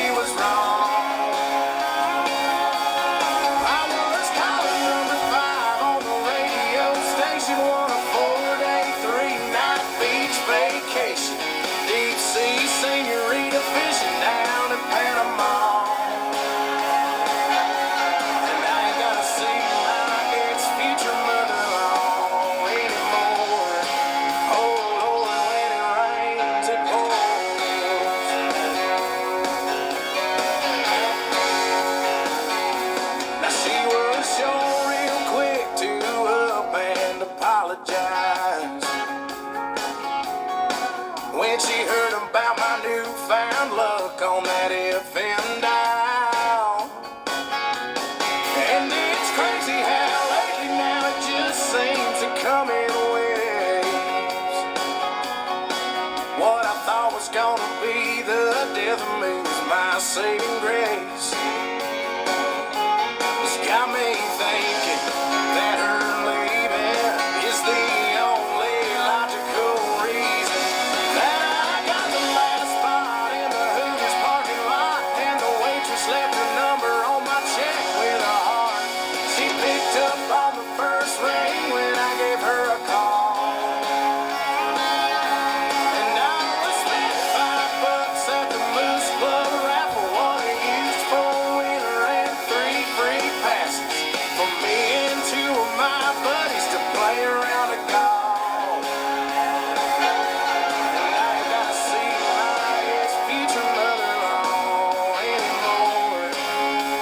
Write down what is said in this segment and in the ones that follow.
she was wrong. I was caller number 5 on the radio station, on a 4-day, 3-night beach vacation. Deep sea senorita fishing down in Panama. And I ain't gotta see my ex-future mother-in-law anymore. Oh Lord, when it rains, it pours. Now she was sure real quick to up and apologize when she heard about my newfound luck on that FM dial. And it's crazy how lately now it just seems to come in waves. What I thought was gonna be the death of me was my saving grace. It's got me thinking that her leaving is the only logical reason that I got the last spot in the Hooters parking lot, and the waitress left her number on my check with a heart. She picked up on the first ring when I gave her a call. And I was spent $5 at the Moose Club raffle, one used four-wheeler and 3 free passes for me and 2 of my buddies to play around a golf. And I ain't gotta see my ex-future mother-in-law anymore.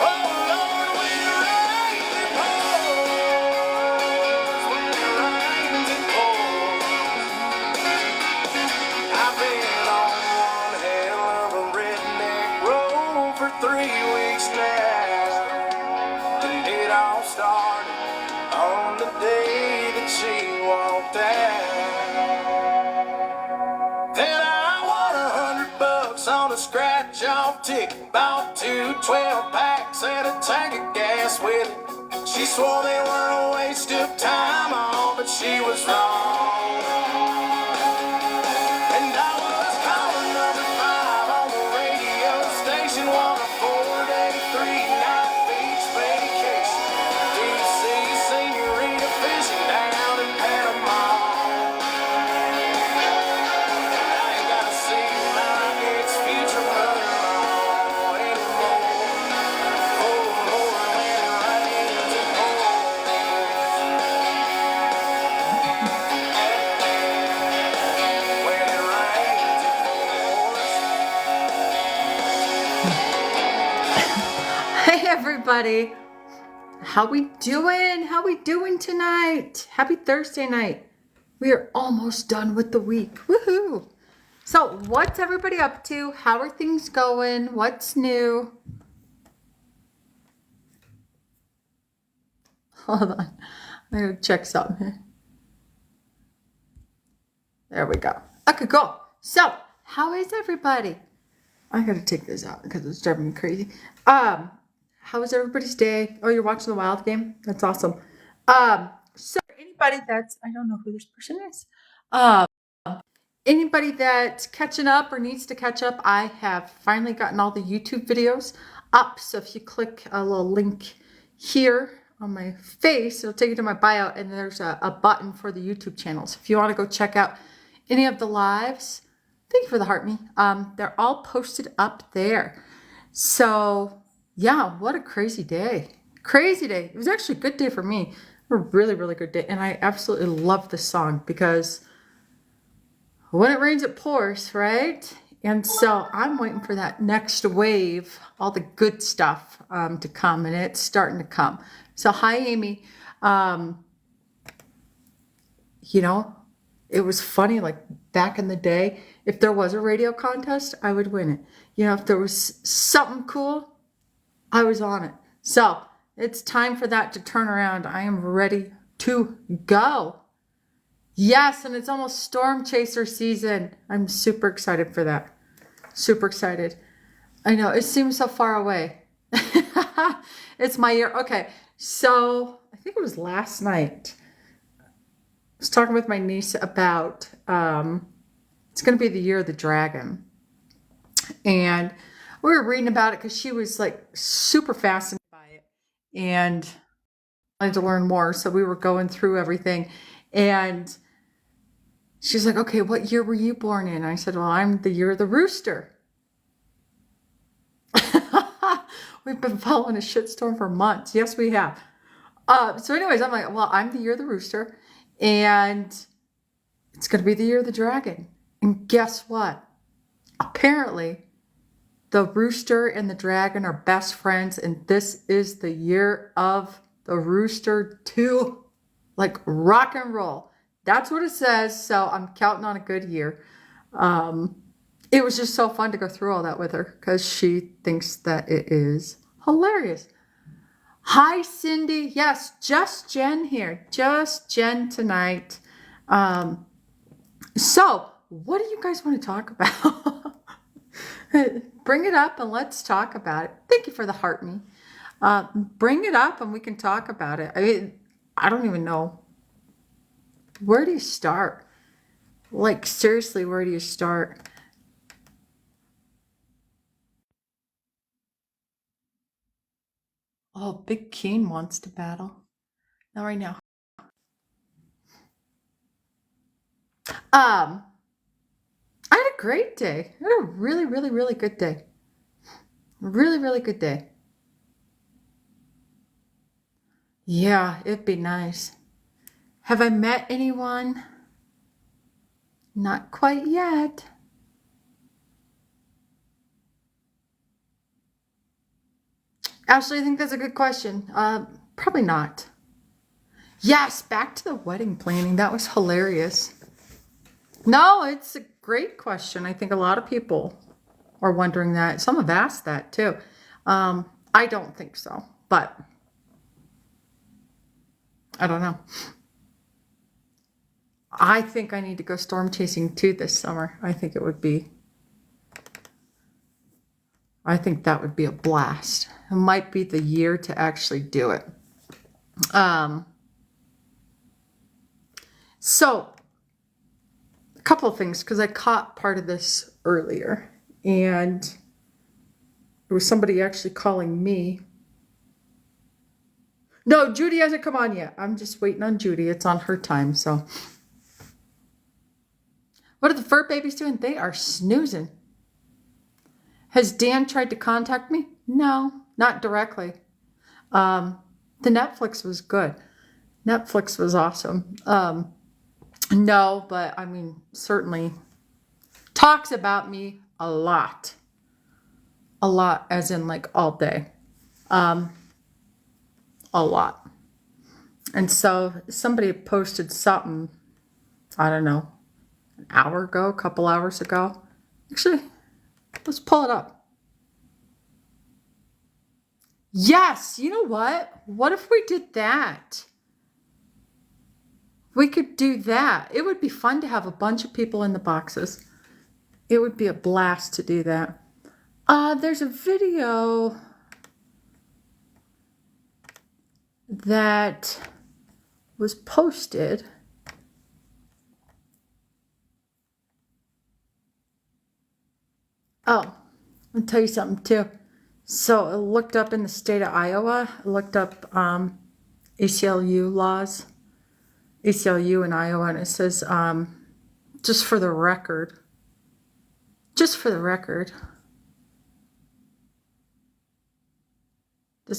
Oh Lord, when it rains, it pours. When it rains, it pours. I've been on one hell of a redneck road for 3 weeks now. And it all started on the day that she walked out. Then I won $100 on a scratch-off ticket, bought 2 12-packs and a tank of gas with it. She swore they were a waste of time, all, but she was wrong. And I was caller number 5 on the radio station, on a 4-day, 3-night beach vacation. Deep sea senorita fishing down in Panama. And I ain't gotta see my ex-future mother-in-law anymore. Oh Lord, when it rains, it pours. When it rains, it pours. Hey everybody, how we doing? How we doing tonight? Happy Thursday night. We are almost done with the week. Woohoo! So, what's everybody up to? How are things going? What's new? Hold on. I gotta check something here. There we go. Okay, cool. So, how is everybody? I gotta take this out because it's driving me crazy. How was everybody's day? Oh, you're watching the Wild game? That's awesome. So anybody that's, I don't know who this person is. Anybody that's catching up or needs to catch up, I have finally gotten all the YouTube videos up. So if you click a little link here on my face, it'll take you to my bio, and there's a button for the YouTube channels. If you want to go check out any of the lives, thank you for the heart me. They're all posted up there. So yeah, what a crazy day. Crazy day. It was actually a good day for me. A really, really good day. And I absolutely love this song because when it rains, it pours, right? And so I'm waiting for that next wave, all the good stuff to come, and it's starting to come. So hi, Amy. You know, it was funny, like back in the day, if there was a radio contest, I would win it. You know, if there was something cool, I was on it. So it's time for that to turn around. I am ready to go. Yes, and it's almost Storm Chaser season. I'm super excited for that. Super excited. I know, it seems so far away. It's my year. Okay, so I think it was last night. I was talking with my niece about it's going to be the year of the dragon. And we were reading about it because she was like super fascinated by it and wanted to learn more. So we were going through everything, and she's like, okay, what year were you born in? I said, well, I'm the year of the rooster. We've been following a shitstorm for months. Yes, we have. So anyways, I'm like, well, I'm the year of the rooster, and it's going to be the year of the dragon. And guess what? Apparently, the rooster and the dragon are best friends, and this is the year of the rooster too. Like rock and roll. That's what it says, so I'm counting on a good year. It was just so fun to go through all that with her because she thinks that it is hilarious. Hi, Cindy. Yes, just Jen here. Just Jen tonight. So, what do you guys want to talk about? Bring it up and let's talk about it. Thank you for the heart me. Bring it up and we can talk about it. I mean, I don't even know. Where do you start? Like, seriously, where do you start? Oh, Big Keen wants to battle. Not right now. I had a great day. I had a really, really, really good day. Really, really good day. Yeah, it'd be nice. Have I met anyone? Not quite yet. Ashley, I think that's a good question. Probably not. Yes, back to the wedding planning. That was hilarious. No, it's a great question. I think a lot of people are wondering that. Some have asked that too. I don't think so, but I don't know. I think I need to go storm chasing too this summer. I think that would be a blast. It might be the year to actually do it. So a couple of things, because I caught part of this earlier, and it was somebody actually calling me. No, Judy hasn't come on yet. I'm just waiting on Judy. It's on her time, so. What are the fur babies doing? They are snoozing. Has Dan tried to contact me? No, not directly. The Netflix was good. Netflix was awesome. No, but I mean, certainly talks about me a lot. A lot, as in like all day. A lot. And so somebody posted something, I don't know, an hour ago, a couple hours ago. Actually, let's pull it up. Yes, you know what? What if we did that? We could do that. It would be fun to have a bunch of people in the boxes. It would be a blast to do that. There's a video that was posted. Oh, I'll tell you something too. So I looked up in the state of Iowa, I looked up ACLU laws, ACLU in Iowa, and it says, just for the record, does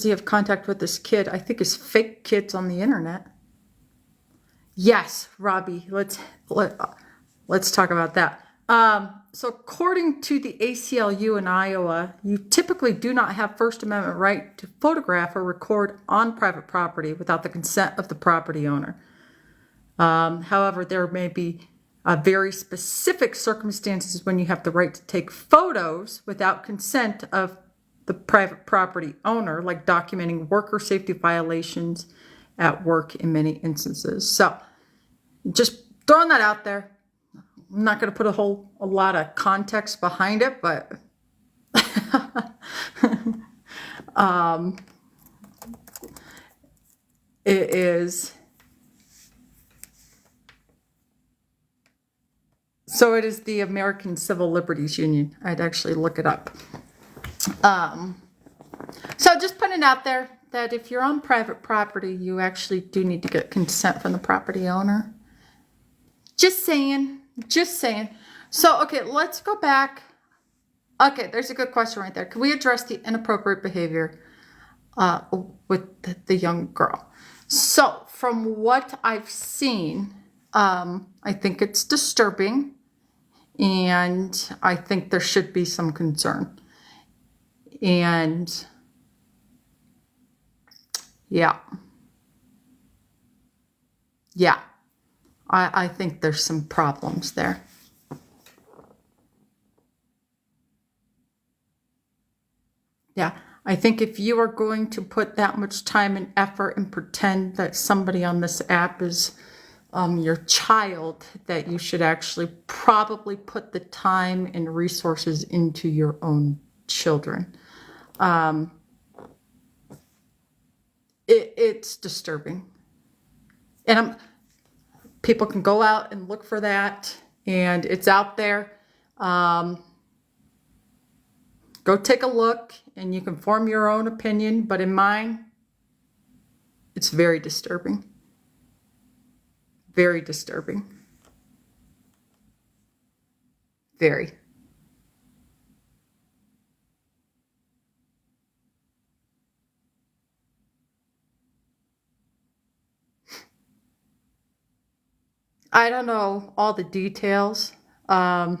he have contact with this kid? I think his fake kid's on the internet. Yes, Robbie, let's talk about that. So according to the ACLU in Iowa, you typically do not have First Amendment right to photograph or record on private property without the consent of the property owner. However, there may be very specific circumstances when you have the right to take photos without consent of the private property owner, like documenting worker safety violations at work in many instances. So just throwing that out there. I'm not going to put a lot of context behind it, but it is. So it is the American Civil Liberties Union. I'd actually look it up. So just putting it out there that if you're on private property, you actually do need to get consent from the property owner. Just saying. Just saying. So, okay, let's go back. Okay, there's a good question right there. Can we address the inappropriate behavior with the young girl? So, from what I've seen, I think it's disturbing, and I think there should be some concern. And yeah, I think there's some problems there. Yeah, I think if you are going to put that much time and effort and pretend that somebody on this app is your child, that you should actually probably put the time and resources into your own children. It's disturbing. And people can go out and look for that, and it's out there. Go take a look, and you can form your own opinion. But in mine, it's very disturbing. Very disturbing. Very. I don't know all the details, but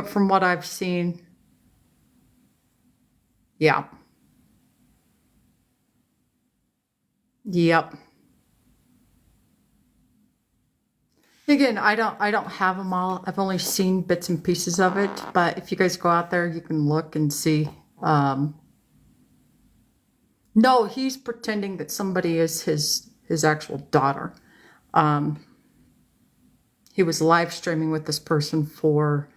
from what I've seen, yeah. Yep. Again, I don't have them all. I've only seen bits and pieces of it, but if you guys go out there, you can look and see. No, he's pretending that somebody is his actual daughter. He was live streaming with this person for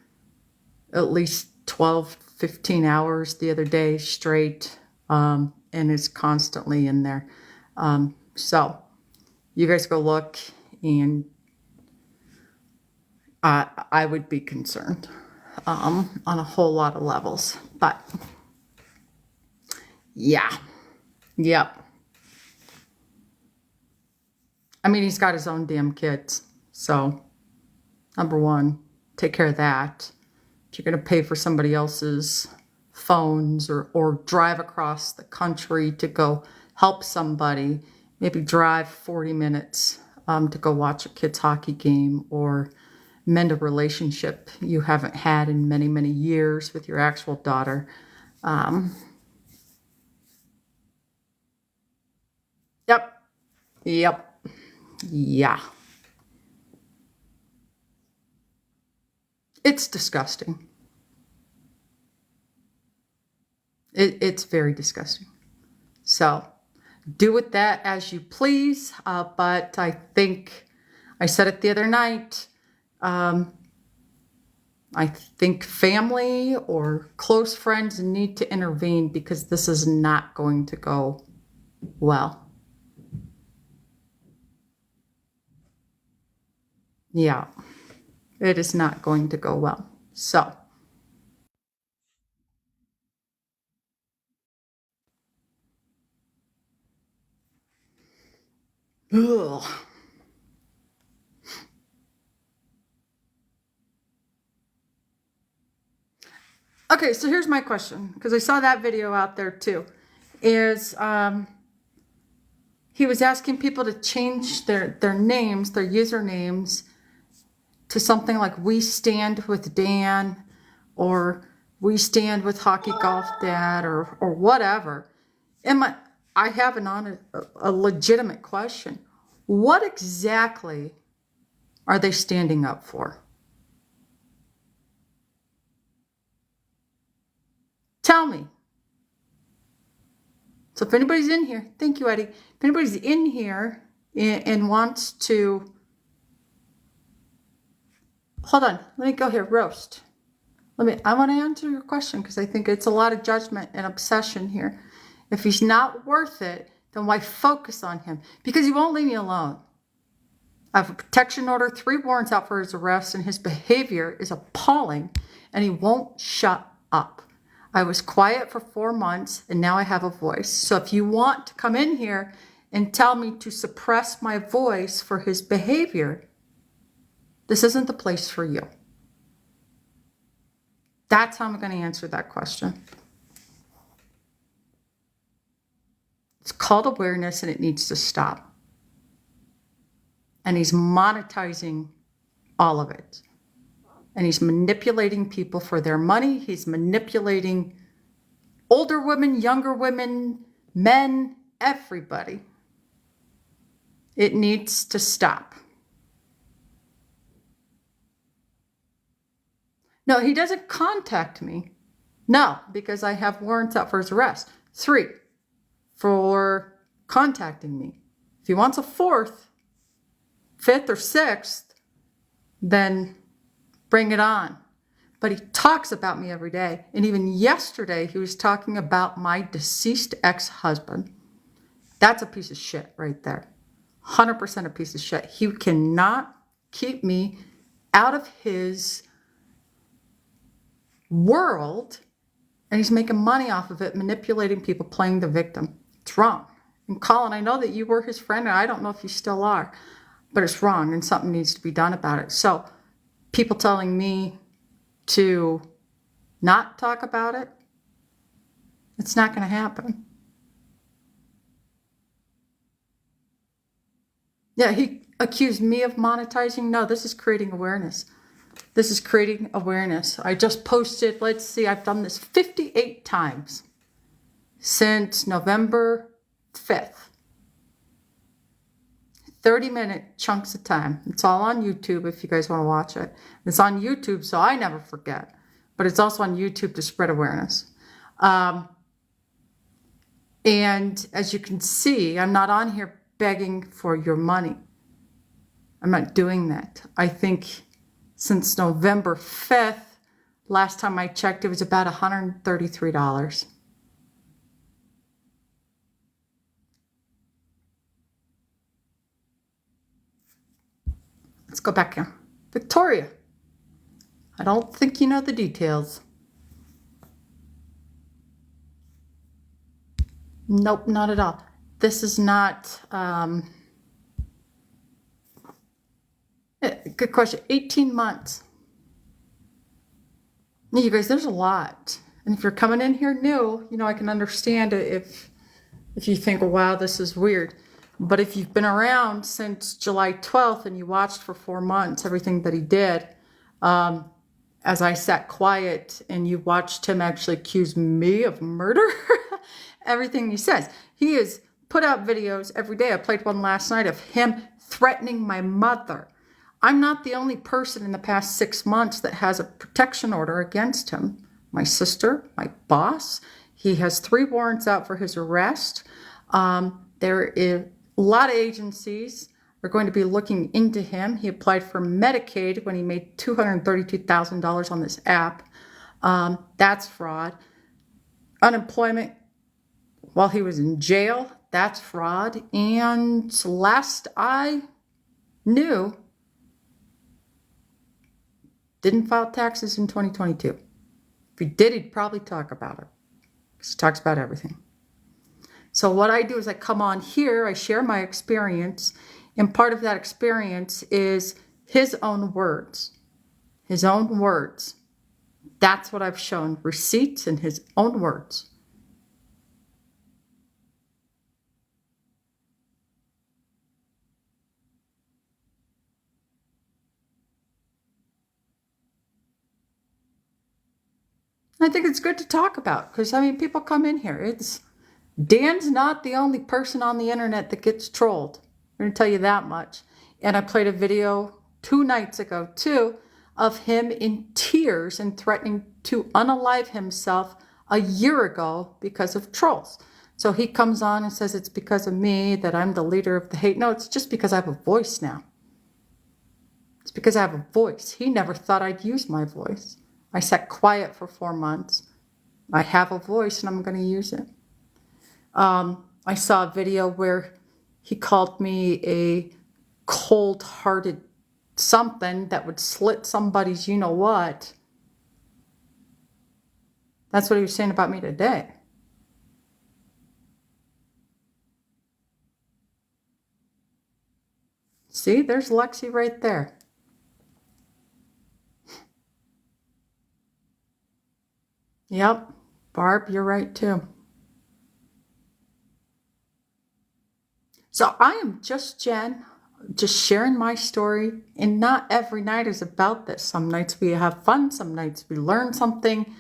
at least 12, 15 hours the other day straight, and is constantly in there. So you guys go look, and I would be concerned on a whole lot of levels. But yeah, yep. I mean, he's got his own damn kids. So, number one, take care of that. If you're going to pay for somebody else's phones or drive across the country to go help somebody, maybe drive 40 minutes to go watch a kid's hockey game or mend a relationship you haven't had in many, many years with your actual daughter. Yep. Yeah. It's disgusting. It's very disgusting. So do with that as you please. But I think I said it the other night. I think family or close friends need to intervene because this is not going to go well. Yeah, it is not going to go well. So, ugh. Okay, so here's my question, because I saw that video out there too. Is he was asking people to change their names, their usernames, to something like "We Stand with Dan" or "We Stand with Hockey Golf Dad" or whatever. And I have a legitimate question. What exactly are they standing up for? Tell me. So if anybody's in here, thank you, Eddie. If anybody's in here and wants to, hold on, let me go here, roast. I want to answer your question because I think it's a lot of judgment and obsession here. If he's not worth it, then why focus on him? Because he won't leave me alone. I have a protection order, 3 warrants out for his arrest, and his behavior is appalling, and he won't shut up. I was quiet for 4 months and now I have a voice. So if you want to come in here and tell me to suppress my voice for his behavior, this isn't the place for you. That's how I'm going to answer that question. It's called awareness and it needs to stop. And he's monetizing all of it. And he's manipulating people for their money. He's manipulating older women, younger women, men, everybody. It needs to stop. No, he doesn't contact me. No, because I have warrants out for his arrest. 3, for contacting me. If he wants a 4th, 5th, or 6th, then bring it on. But he talks about me every day. And even yesterday, he was talking about my deceased ex-husband. That's a piece of shit right there. 100% a piece of shit. He cannot keep me out of his world. And he's making money off of it, manipulating people, playing the victim. It's wrong. And Colin, I know that you were his friend, and I don't know if you still are, but it's wrong, and something needs to be done about it. So people telling me to not talk about it, it's not going to happen. Yeah, he accused me of monetizing. No, this is creating awareness. This is creating awareness. I just posted, let's see, I've done this 58 times since November 5th. 30-minute chunks of time. It's all on YouTube if you guys want to watch it. It's on YouTube, so I never forget. But it's also on YouTube to spread awareness. And as you can see, I'm not on here begging for your money. I'm not doing that. I think since November 5th, last time I checked, it was about $133. Let's go back here. Victoria, I don't think you know the details. Nope, not at all. This is not, good question, 18 months. You guys, there's a lot. And if you're coming in here new, you know, I can understand it if you think, wow, this is weird. But if you've been around since July 12th and you watched for 4 months everything that he did, as I sat quiet and you watched him actually accuse me of murder, everything he says. He has put out videos every day. I played one last night of him threatening my mother. I'm not the only person in the past 6 months that has a protection order against him. My sister, my boss, he has 3 warrants out for his arrest. There is a lot of agencies are going to be looking into him. He applied for Medicaid when he made $232,000 on this app. That's fraud. Unemployment while he was in jail, that's fraud. And last I knew, didn't file taxes in 2022. If he did, he'd probably talk about it. Because he talks about everything. So what I do is I come on here, I share my experience, and part of that experience is his own words. His own words. That's what I've shown. Receipts in his own words. I think it's good to talk about because, I mean, people come in here. Dan's not the only person on the internet that gets trolled. I'm going to tell you that much. And I played a video 2 nights ago, too, of him in tears and threatening to unalive himself a year ago because of trolls. So he comes on and says it's because of me that I'm the leader of the hate. No, it's just because I have a voice now. It's because I have a voice. He never thought I'd use my voice. I sat quiet for 4 months. I have a voice and I'm going to use it. I saw a video where he called me a cold-hearted something that would slit somebody's you-know-what. That's what he was saying about me today. See, there's Lexi right there. Yep, Barb, you're right too. So I am just Jen, just sharing my story, and not every night is about this. Some nights we have fun, some nights we learn something,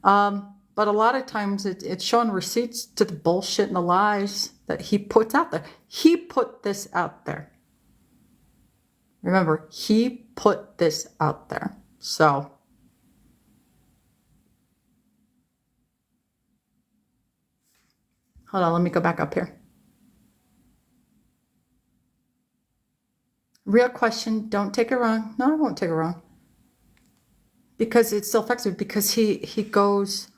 but a lot of times it's showing receipts to the bullshit and the lies that he puts out there. He put this out there. Remember, he put this out there. So hold on, let me go back up here. Real question, don't take it wrong. No, I won't take it wrong. Because it still affects me, because he goes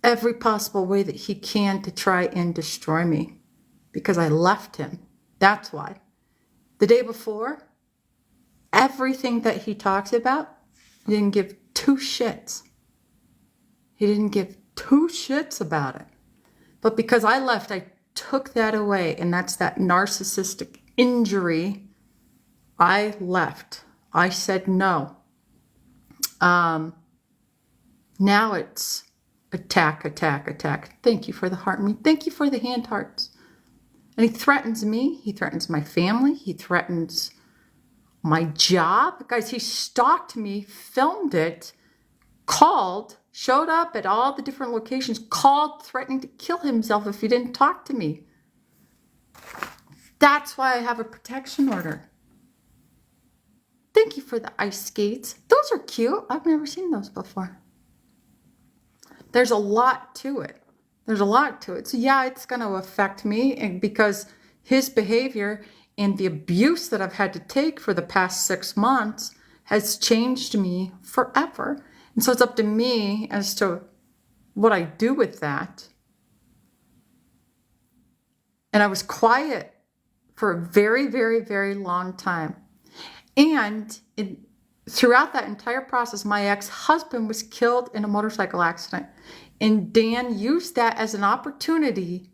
every possible way that he can to try and destroy me. Because I left him. That's why. The day before, everything that he talks about, he didn't give two shits. He didn't give two shits about it. But because I left, I took that away, and that's that narcissistic injury. I left. I said no. Now it's attack, attack, attack. Thank you for the heart. Thank you for the hand hearts. And he threatens me. He threatens my family. He threatens my job. Guys, he stalked me, filmed it, called, showed up at all the different locations, called, threatening to kill himself if he didn't talk to me. That's why I have a protection order. Thank you for the ice skates. Those are cute. I've never seen those before. There's a lot to it. There's a lot to it. So yeah, it's going to affect me, and because his behavior and the abuse that I've had to take for the past 6 months has changed me forever. And so it's up to me as to what I do with that. And I was quiet for a very, very, very long time. And throughout that entire process, my ex-husband was killed in a motorcycle accident. And Dan used that as an opportunity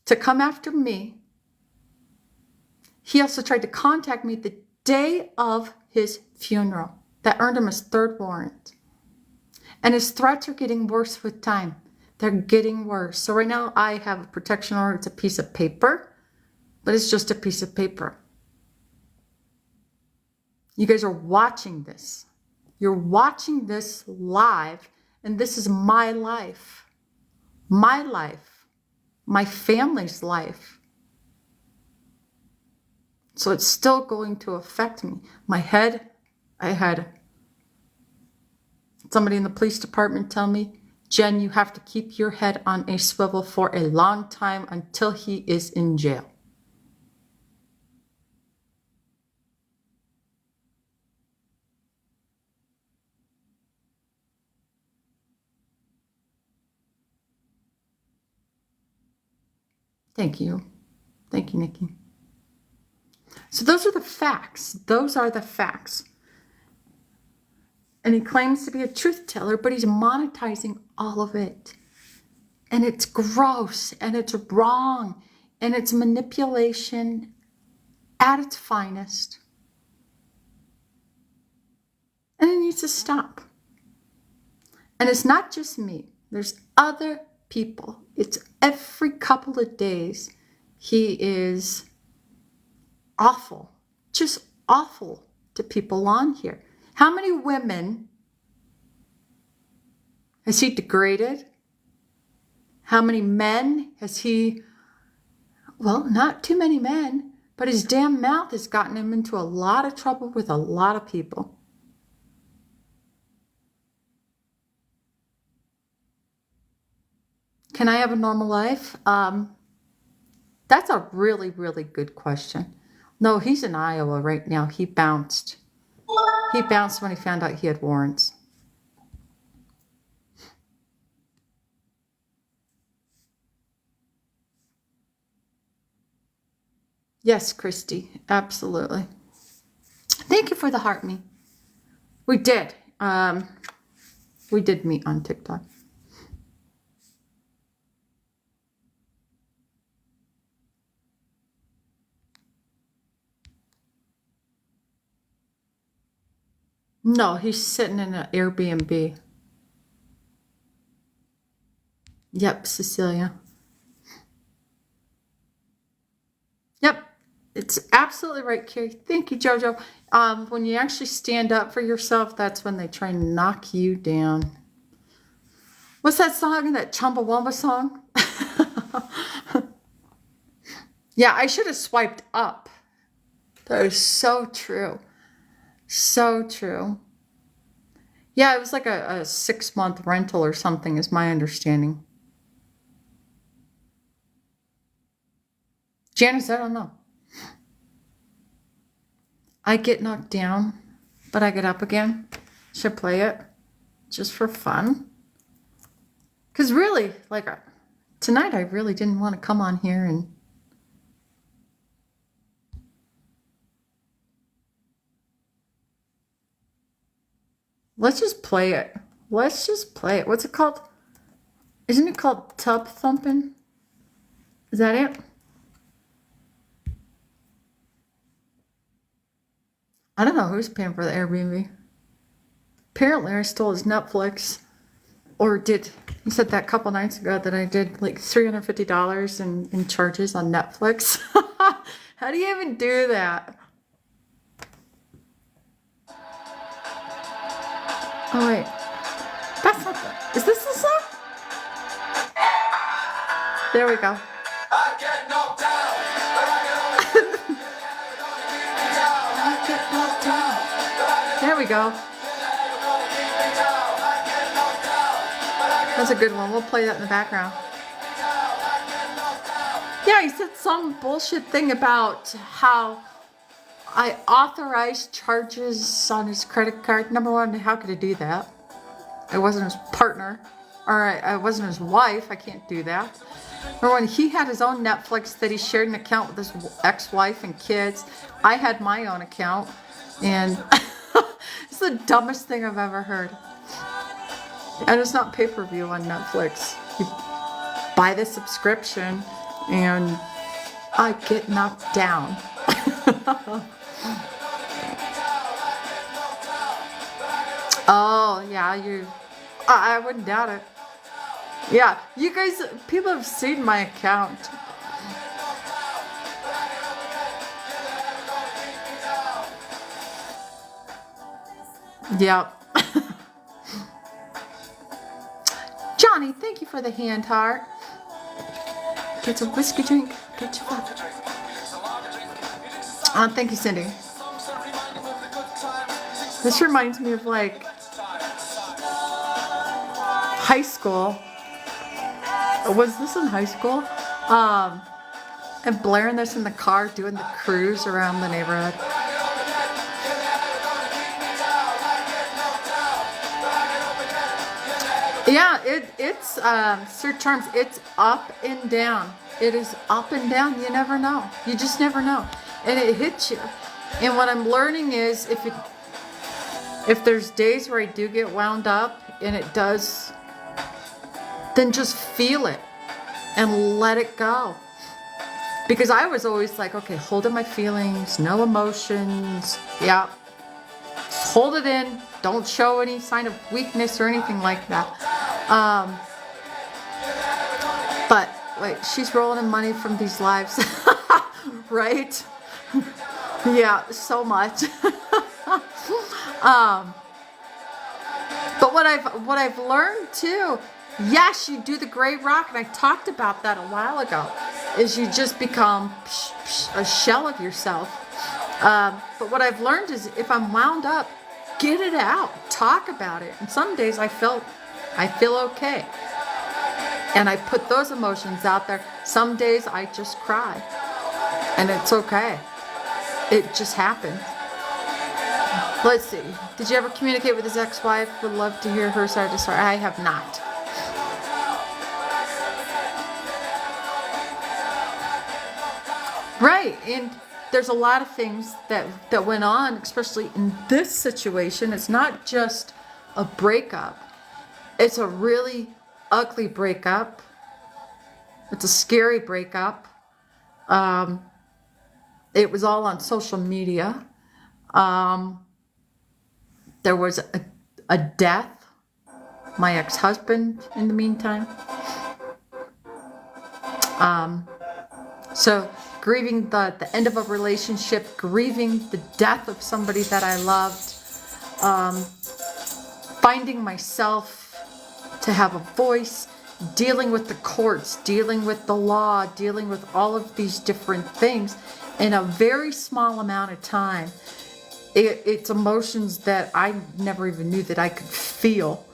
to come after me. He also tried to contact me the day of his funeral. That earned him his 3rd warrant. And his threats are getting worse with time. They're getting worse. So right now I have a protection order. It's a piece of paper, but it's just a piece of paper. You guys are watching this. You're watching this live, and this is my life. My life. My family's life. So it's still going to affect me. My head, I had somebody in the police department tell me, Jen, you have to keep your head on a swivel for a long time until he is in jail. Thank you. Thank you, Nikki. So those are the facts. Those are the facts. And he claims to be a truth teller, but he's monetizing all of it. And it's gross, and it's wrong, and it's manipulation at its finest. And it needs to stop. And it's not just me. There's other people. It's every couple of days he is awful, just awful to people on here. How many women has he degraded? How many men has he, well, not too many men, but his damn mouth has gotten him into a lot of trouble with a lot of people. Can I have a normal life? That's a really, really good question. No, he's in Iowa right now. He bounced. He bounced when he found out he had warrants. Yes, Christy, absolutely. Thank you for the heart me. We did. We did meet on TikTok. No, he's sitting in an Airbnb. Yep, Cecilia. Yep, it's absolutely right, Carrie. Thank you, Jojo. When you actually stand up for yourself, that's when they try and knock you down. What's that song? That Chumbawamba song? Yeah, I should have swiped up. That is so true. So true. Yeah, it was like a 6-month rental or something, is my understanding. Janice, I don't know. I get knocked down, but I get up again. Should play it just for fun. Because really, like tonight, I really didn't want to come on here and let's just play it. Let's just play it. What's it called? Isn't it called Tub Thumping? Is that it? I don't know who's paying for the Airbnb. Apparently, I stole his Netflix. Or did. He said that a couple nights ago that I did like $350 in charges on Netflix. How do you even do that? Oh, wait. That's not the... Is this the song? There we go. I get knocked down, but I get knocked down. There we go. That's a good one. We'll play that in the background. Yeah, he said some bullshit thing about how I authorized charges on his credit card. Number one, how could I do that? I wasn't his partner. Or I wasn't his wife. I can't do that. Number one, he had his own Netflix that he shared an account with his ex-wife and kids. I had my own account. And it's the dumbest thing I've ever heard. And it's not pay-per-view on Netflix. You buy the subscription and I get knocked down. Oh, yeah, I wouldn't doubt it. Yeah, you guys, people have seen my account. Yep. Johnny, thank you for the hand heart. Get a whiskey drink. Get your water. Thank you, Cindy. This reminds me of like high school. Was this in high school? And blaring this in the car, doing the cruise around the neighborhood. Yeah, it's Sir Charms. It's up and down. It is up and down. You never know. You just never know, and it hits you. And what I'm learning is if there's days where I do get wound up and it does, then just feel it and let it go. Because I was always like, okay, holding my feelings, no emotions. Yeah, just hold it in. Don't show any sign of weakness or anything like that. But wait, she's rolling in money from these lives, right? Yeah, so much. But what I've learned too, yes, you do the gray rock, and I talked about that a while ago, is you just become a shell of yourself. But what I've learned is if I'm wound up, get it out, talk about it. And some days I feel okay, and I put those emotions out there. Some days I just cry, and it's okay. It just happens. Let's see. Did you ever communicate with his ex-wife? Would love to hear her side of the story. I have not. Right, and there's a lot of things that went on, especially in this situation. It's not just a breakup. It's a really ugly breakup. It's a scary breakup. It was all on social media. There was a death. My ex-husband in the meantime. So grieving the end of a relationship, grieving the death of somebody that I loved, finding myself to have a voice, dealing with the courts, dealing with the law, dealing with all of these different things in a very small amount of time. It's emotions that I never even knew that I could feel.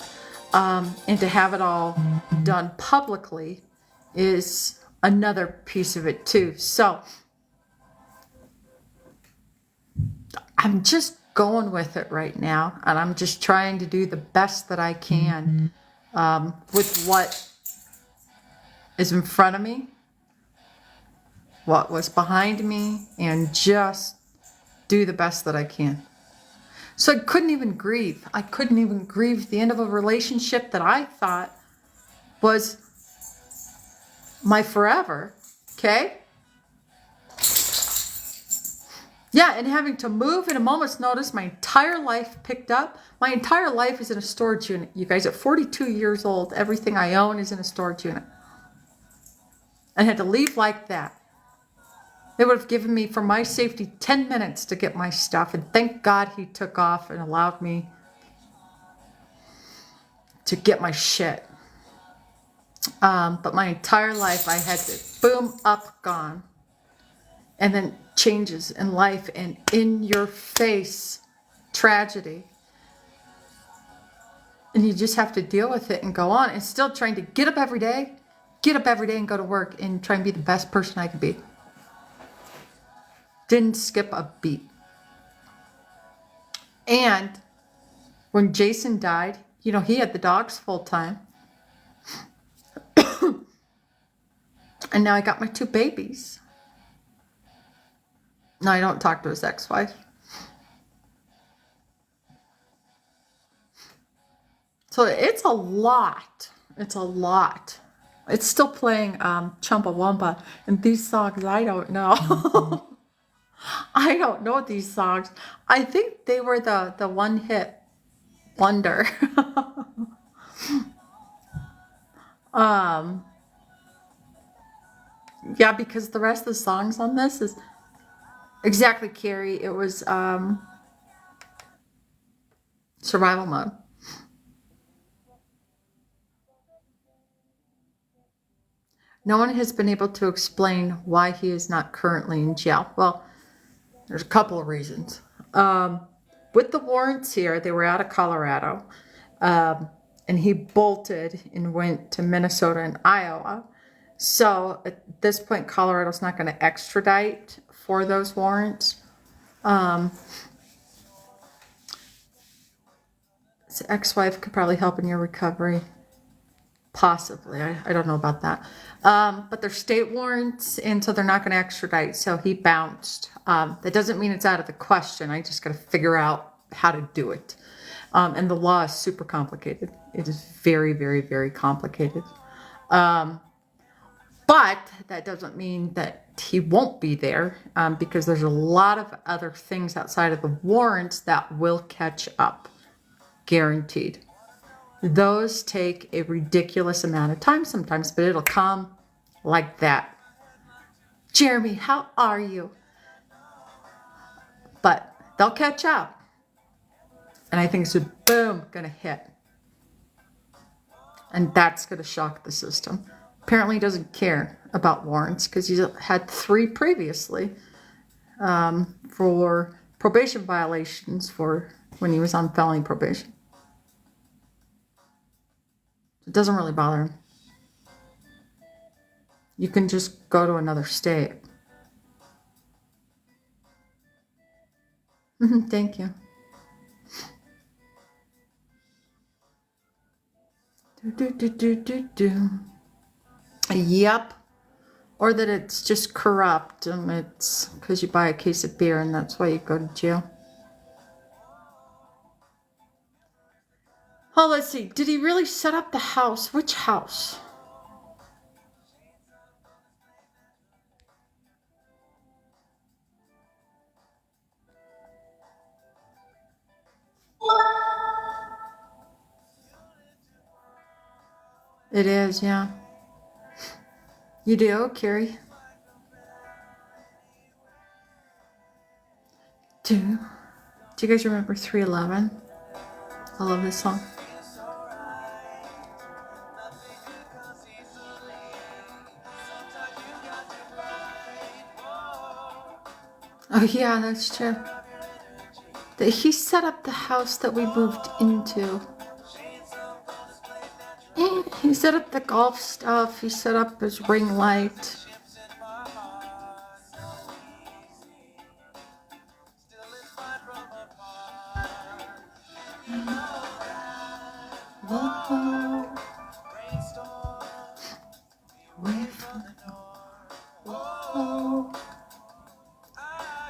And to have it all done publicly is another piece of it too. So I'm just going with it right now, and I'm just trying to do the best that I can with what is in front of me, what was behind me, and just do the best that I can. So I couldn't even grieve. I couldn't even grieve the end of a relationship that I thought was my forever. Okay? Yeah, and having to move in a moment's notice, my entire life picked up. My entire life is in a storage unit. You guys, at 42 years old, everything I own is in a storage unit. I had to leave like that. They would have given me, for my safety, 10 minutes to get my stuff. And thank God he took off and allowed me to get my shit. But my entire life, I had to boom, up, gone. And then changes in life and in your face tragedy. And you just have to deal with it and go on. And still trying to get up every day and go to work and try and be the best person I could be. Didn't skip a beat. And when Jason died, he had the dogs full time. And now I got my 2 babies. No, I don't talk to his ex-wife. So it's a lot. It's a lot. It's still playing Chumbawamba. And these songs, I don't know. I don't know these songs. I think they were the one-hit wonder. Yeah, because the rest of the songs on this is exactly, Carrie. It was survival mode. No one has been able to explain why he is not currently in jail. Well, there's a couple of reasons. With the warrants here, they were out of Colorado, and he bolted and went to Minnesota and Iowa. So at this point, Colorado's not going to extradite for those warrants. His ex-wife could probably help in your recovery. Possibly. I don't know about that. But they're state warrants, and so they're not going to extradite. So he bounced. That doesn't mean it's out of the question. I just got to figure out how to do it. And the law is super complicated. It is very, very, very complicated. But that doesn't mean that he won't be there, because there's a lot of other things outside of the warrants that will catch up. Guaranteed. Those take a ridiculous amount of time sometimes, but it'll come like that. Jeremy, how are you? But they'll catch up. And I think it's boom, gonna hit. And that's gonna shock the system. Apparently he doesn't care about warrants because he's had 3 previously for probation violations for when he was on felony probation. It doesn't really bother him. You can just go to another state. Thank you. Yep. or that it's just corrupt and it's because you buy a case of beer and that's why you go to jail. Oh, let's see. Did he really set up the house? Which house? It is, yeah. You do, Carrie? Do you guys remember 311? I love this song. Oh yeah, that's true. He set up the house that we moved into. He set up the golf stuff. He set up his ring light. Whoa. Away from the whoa.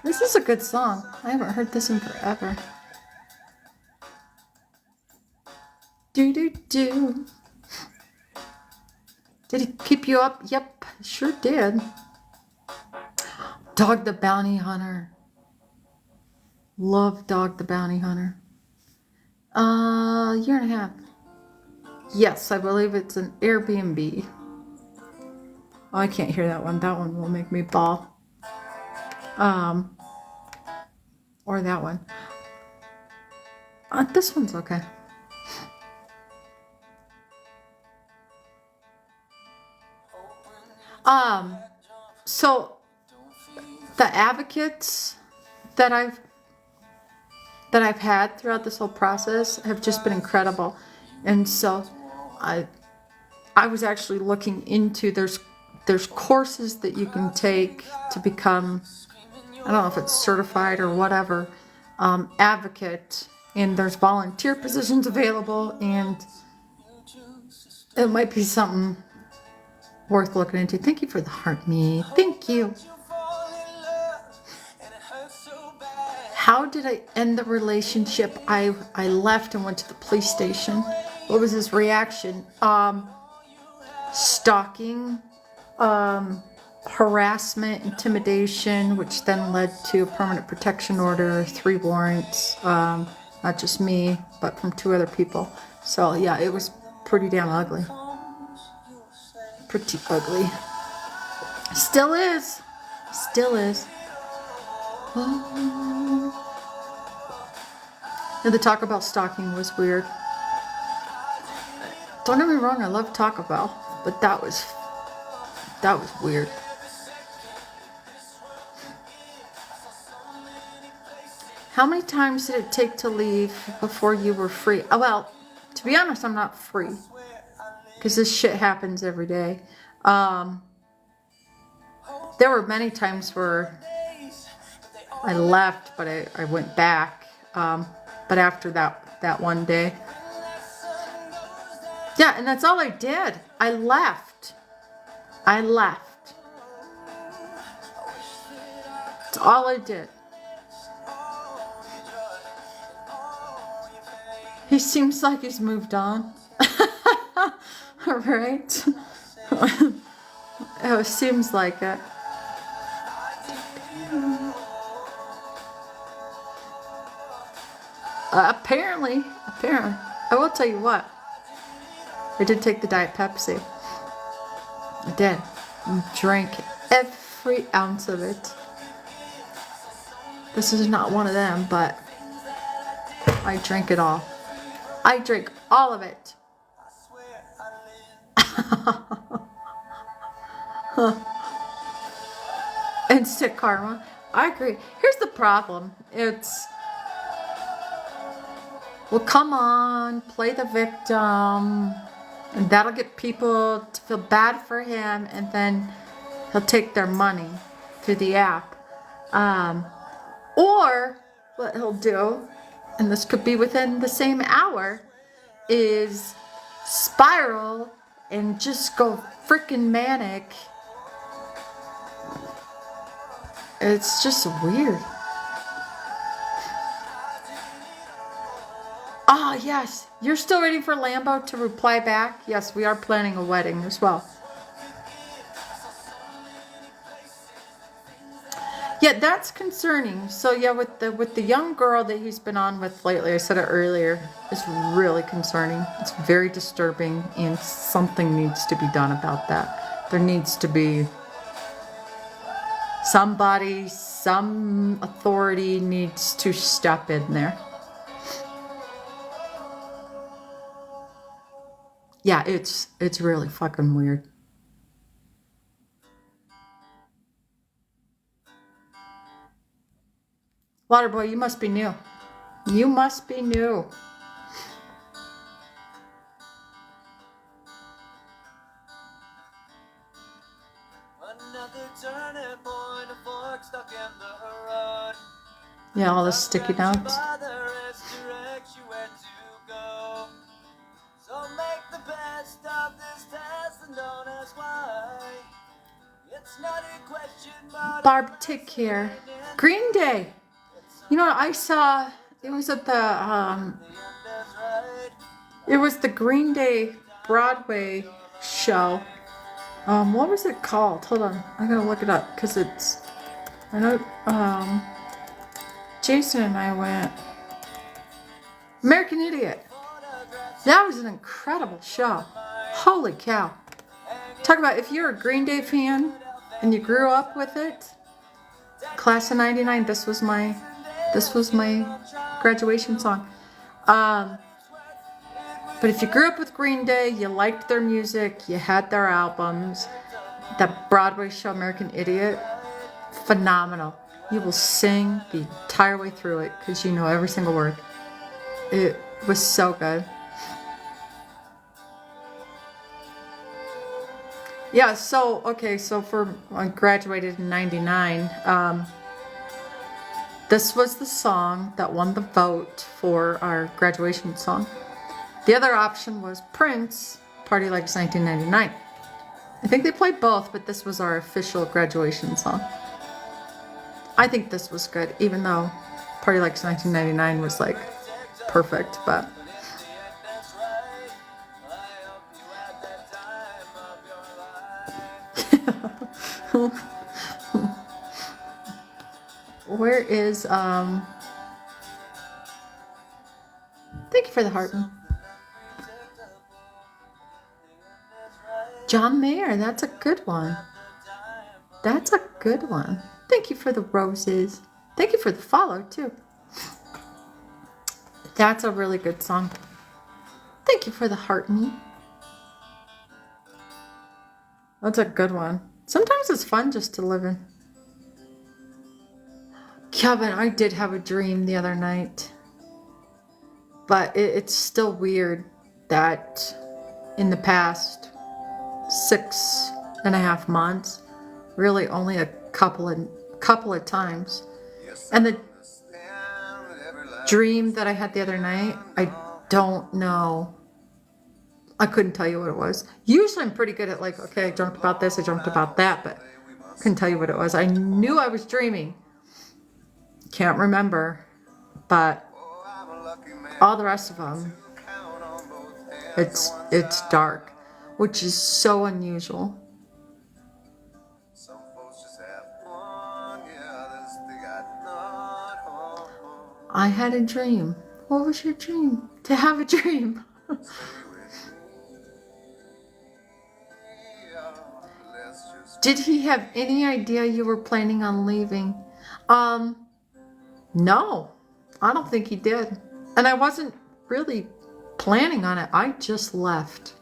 This is a good song. I haven't heard this in forever. Do do do. Did he keep you up? Yep, sure did. Dog the Bounty Hunter. Love Dog the Bounty Hunter. Year and a half. Yes, I believe it's an Airbnb. Oh, I can't hear that one. That one will make me bawl. Or that one. This one's okay. So the advocates that I've had throughout this whole process have just been incredible. And so I was actually looking into there's courses that you can take to become, I don't know if it's certified or whatever, advocate, and there's volunteer positions available, and it might be something worth looking into. Thank you for the heart, me. Thank you. How did I end the relationship? I left and went to the police station. What was his reaction? Stalking, harassment, intimidation, which then led to a permanent protection order, 3 warrants, not just me, but from 2 other people. So yeah, it was pretty damn ugly. Pretty ugly. Still is. Still is. Oh. And the Taco Bell stalking was weird. Don't get me wrong, I love Taco Bell, but that was weird. How many times did it take to leave before you were free? Oh, well, to be honest, I'm not free because this shit happens every day. There were many times where I left, but I went back. But after that one day, yeah, and that's all I did. I left. That's all I did. He seems like he's moved on. Right? It seems like it. Apparently. I will tell you what. I did take the Diet Pepsi. I did. Drank every ounce of it. This is not one of them, but I drank it all. I drank all of it. Instant karma. I agree. Here's the problem. It's, well, come on, play the victim, and that'll get people to feel bad for him, and then he'll take their money through the app. Or what he'll do, and this could be within the same hour, is spiral and just go freaking manic It's just weird. Ah, yes. You're still waiting for Lambo to reply back? Yes, we are planning a wedding as well. Yeah, that's concerning. So yeah, with the young girl that he's been on with lately, I said it earlier, it's really concerning. It's very disturbing, and something needs to be done about that. There needs to be somebody, some authority needs to step in there. Yeah, it's really fucking weird. Waterboy, you must be new. You must be new. Another turning point, a fork stuck in the road. Yeah, all the sticky notes. So make the best of this test and don't ask why. It's not a question, but Barb, take care. Green Day. You know, I saw, it was at it was the Green Day Broadway show. What was it called? Hold on, I gotta look it up because I know, Jason and I went. American Idiot. That was an incredible show. Holy cow. Talk about if you're a Green Day fan and you grew up with it. Class of '99, this was my graduation song. But if you grew up with Green Day, you liked their music, you had their albums, that Broadway show American Idiot, phenomenal. You will sing the entire way through it because you know every single word. It was so good. Yeah, so I graduated in '99. This was the song that won the vote for our graduation song. The other option was Prince, Party Like It's 1999. I think they played both, but this was our official graduation song. I think this was good, even though Party Like It's 1999 was like perfect, but... Where is thank you for the heart. John Mayer, that's a good one. That's a good one. Thank you for the roses. Thank you for the follow too. That's a really good song. Thank you for the heart me. That's a good one. Sometimes it's fun just to live in. Kevin, I did have a dream the other night. But it's still weird that in the past 6.5 months, really only a couple of times. And the dream that I had the other night, I don't know. I couldn't tell you what it was. Usually I'm pretty good at like, okay, I dreamt about this, I dreamt about that, but I couldn't tell you what it was. I knew I was dreaming. Can't remember, but all the rest of them, it's dark, which is so unusual. I had a dream. What was your dream? To have a dream. Did he have any idea you were planning on leaving? No, I don't think he did. And I wasn't really planning on it. I just left.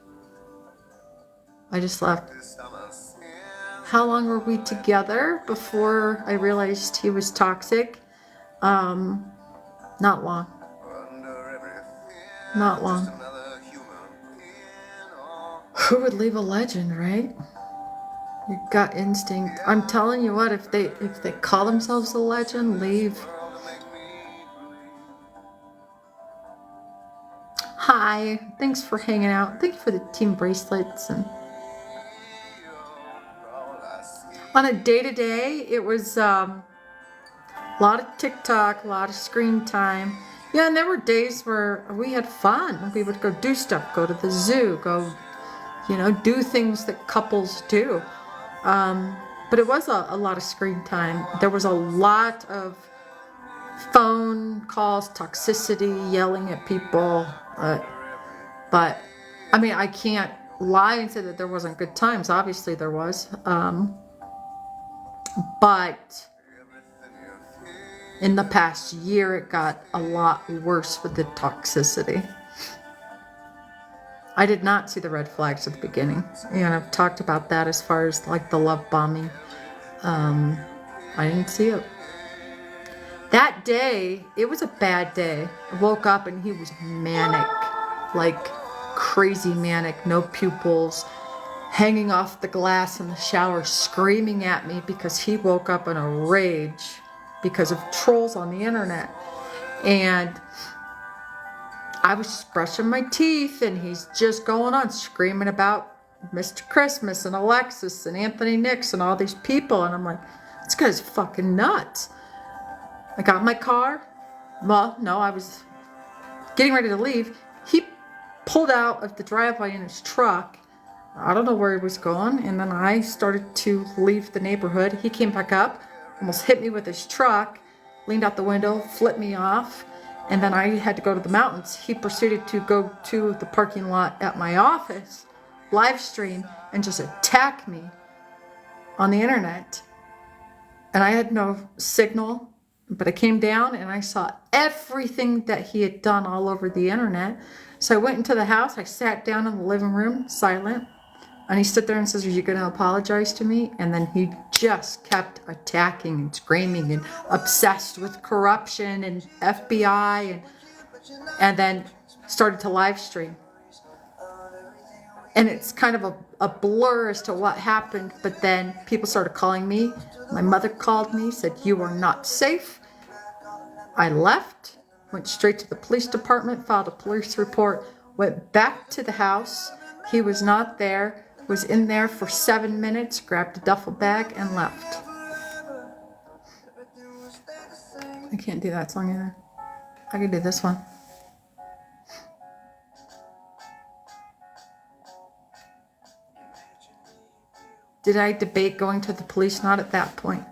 How long were we together before I realized he was toxic? Not long. Not long. Who would leave a legend, right? Your gut instinct. I'm telling you what, if they call themselves a legend, leave. Hi, thanks for hanging out. Thank you for the team bracelets. And on a day-to-day, it was A lot of TikTok, a lot of screen time. Yeah, and there were days where we had fun. We would go do stuff, go to the zoo, go, do things that couples do. But it was a lot of screen time. There was a lot of phone calls, toxicity, yelling at people. But I mean, I can't lie and say that there wasn't good times. Obviously, there was. But in the past year, it got a lot worse with the toxicity. I did not see the red flags at the beginning. And I've talked about that as far as like the love bombing. I didn't see it. That day, it was a bad day. I woke up and he was manic, like crazy manic, no pupils, hanging off the glass in the shower, screaming at me because he woke up in a rage because of trolls on the internet. And I was just brushing my teeth and he's just going on screaming about Mr. Christmas and Alexis and Anthony Nix and all these people. And I'm like, this guy's fucking nuts. I got in my car. Well, no, I was getting ready to leave. He pulled out of the driveway in his truck. I don't know where he was going. And then I started to leave the neighborhood. He came back up, almost hit me with his truck, leaned out the window, flipped me off. And then I had to go to the mountains. He proceeded to go to the parking lot at my office, live stream, and just attack me on the internet. And I had no signal. But I came down and I saw everything that he had done all over the internet. So I went into the house. I sat down in the living room, silent. And he stood there and says, "Are you going to apologize to me?" And then he just kept attacking and screaming and obsessed with corruption and FBI and then started to live stream. And it's kind of a blur as to what happened. But then people started calling me. My mother called me, said, "You are not safe." I left, went straight to the police department, filed a police report, went back to the house. He was not there, was in there for 7 minutes, grabbed a duffel bag, and left. I can't do that song either. I can do this one. Did I debate going to the police? Not at that point.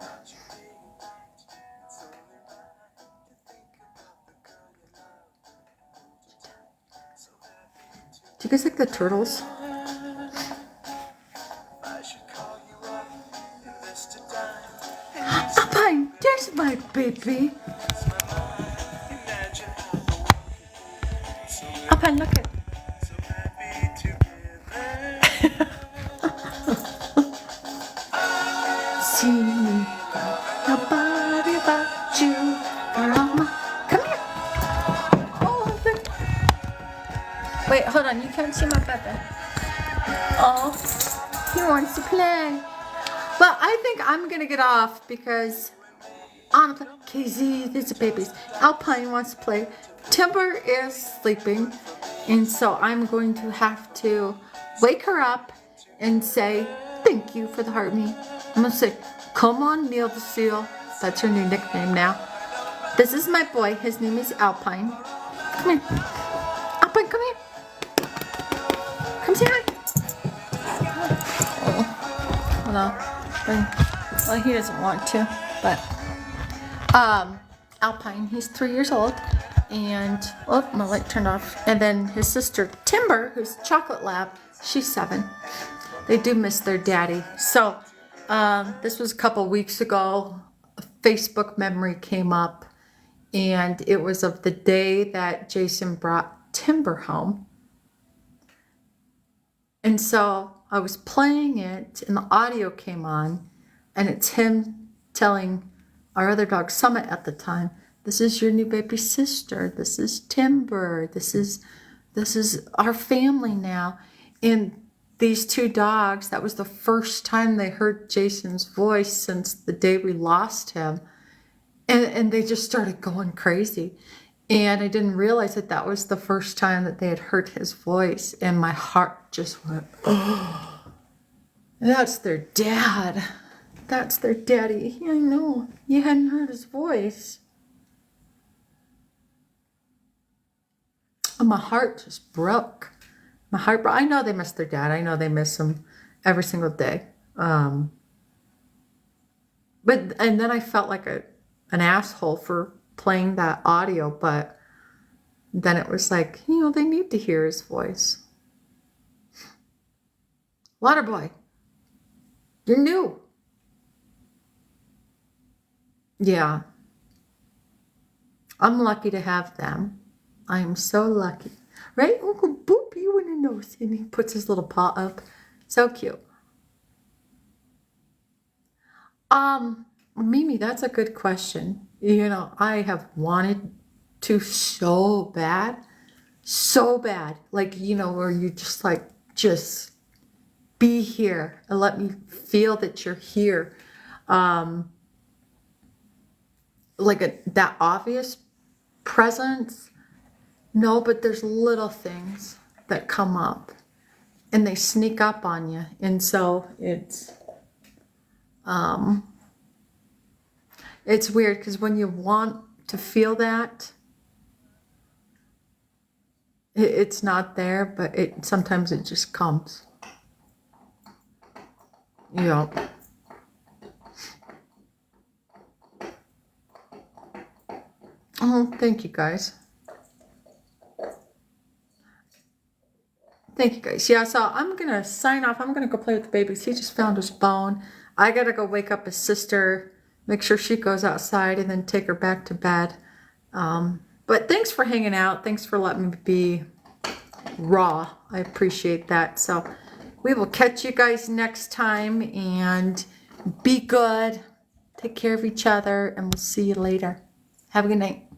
Do you guys like the Turtles? Alpine, there's my baby. Alpine, look at. See me, nobody but you, Grandma. Come here. Oh, look. Wait, hold on. You can't see my baby. Oh, he wants to play. Well, I think I'm gonna get off because KZ, these are babies. Alpine wants to play. Timber is sleeping, and so I'm going to have to wake her up and say thank you for the heart me. I'm gonna say, "Come on, Neil the Seal." That's her new nickname now. This is my boy. His name is Alpine. Come here, Alpine. Come here. Come say hi. Oh, hold on. Well, he doesn't want to, but Alpine, he's 3 years old, and my light turned off. And then his sister Timber, who's Chocolate Lab, she's 7. They do miss their daddy. So this was a couple weeks ago. A Facebook memory came up, and it was of the day that Jason brought Timber home. And so I was playing it, and the audio came on, and it's him telling our other dog, Summit at the time, "This is your new baby sister. This is Timber. This is our family now." And these 2 dogs, that was the first time they heard Jason's voice since the day we lost him. And they just started going crazy. And I didn't realize that was the first time that they had heard his voice. And my heart just went, oh, that's their dad. that's their daddy. Yeah, I know. You hadn't heard his voice. Oh, my heart just broke. My heart broke. I know they miss their dad. I know they miss him every single day. And then I felt like an asshole for playing that audio, but then it was like, they need to hear his voice. Waterboy, you're new. Yeah. I'm lucky to have them. I am so lucky. Right, Uncle Boop, you want to know? And he puts his little paw up. So cute. Mimi, that's a good question. I have wanted to so bad. Like, where you just be here and let me feel that you're here. That obvious presence. No, but there's little things that come up and they sneak up on you. And so it's weird because when you want to feel that, it's not there, but sometimes it just comes. Oh, thank you guys. Thank you guys. Yeah, so I'm going to sign off. I'm going to go play with the babies. He just found his bone. I got to go wake up his sister, make sure she goes outside, and then take her back to bed. But thanks for hanging out. Thanks for letting me be raw. I appreciate that. So we will catch you guys next time, and be good. Take care of each other, and we'll see you later. Have a good night.